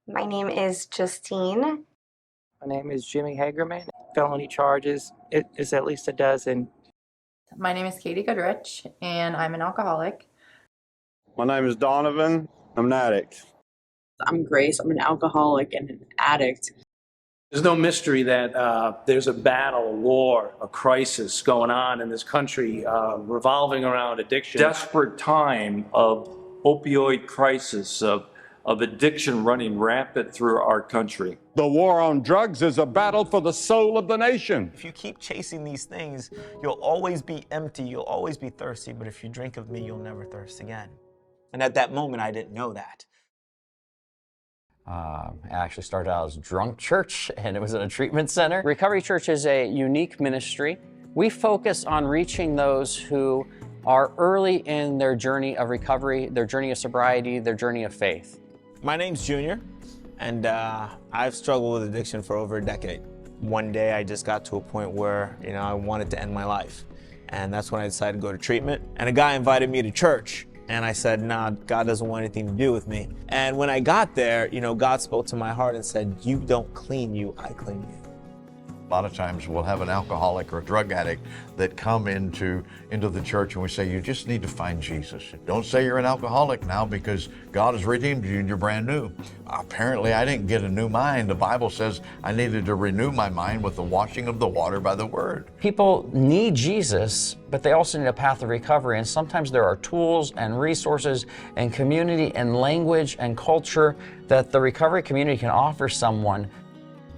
My name is Justine. My name is Jimmy Hagerman. Felony charges is at least a dozen. My name is Katie Goodrich, and I'm an alcoholic. My name is Donovan. I'm an addict. I'm Grace. I'm an alcoholic and an addict. There's no mystery that there's a battle, a war, a crisis going on in this country revolving around addiction. Desperate time of opioid crisis, of addiction running rampant through our country. The war on drugs is a battle for the soul of the nation. If you keep chasing these things, you'll always be empty, you'll always be thirsty, but if you drink of me, you'll never thirst again. And at that moment, I didn't know that. I actually started out as Drunk Church, and it was in a treatment center. Recovery Church is a unique ministry. We focus on reaching those who are early in their journey of recovery, their journey of sobriety, their journey of faith. My name's Junior, and I've struggled with addiction for over a decade. One day I just got to a point where, I wanted to end my life. And that's when I decided to go to treatment. And a guy invited me to church. And I said, nah, God doesn't want anything to do with me. And when I got there, God spoke to my heart and said, you don't clean you, I clean you. A lot of times we'll have an alcoholic or a drug addict that come into the church and we say, you just need to find Jesus. Don't say you're an alcoholic now because God has redeemed you and you're brand new. Apparently I didn't get a new mind. The Bible says I needed to renew my mind with the washing of the water by the word. People need Jesus, but they also need a path of recovery. And sometimes there are tools and resources and community and language and culture that the recovery community can offer someone.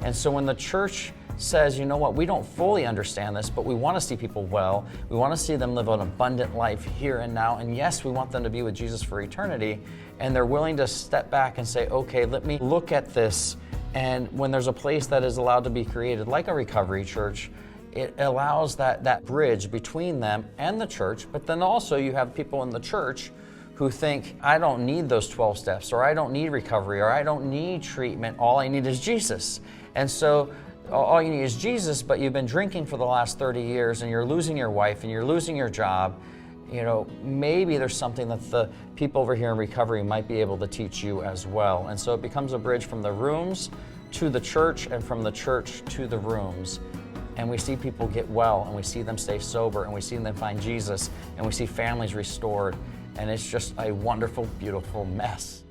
And so when the church says, you know what, we don't fully understand this, but we want to see people well. We want to see them live an abundant life here and now. And yes, we want them to be with Jesus for eternity. And they're willing to step back and say, okay, let me look at this. And when there's a place that is allowed to be created, like a recovery church, it allows that bridge between them and the church. But then also you have people in the church who think, I don't need those 12 steps, or I don't need recovery, or I don't need treatment. All I need is Jesus. And so all you need is Jesus, but you've been drinking for the last 30 years and you're losing your wife and you're losing your job. Maybe there's something that the people over here in recovery might be able to teach you as well. And so it becomes a bridge from the rooms to the church and from the church to the rooms. And we see people get well and we see them stay sober and we see them find Jesus and we see families restored. And it's just a wonderful, beautiful mess.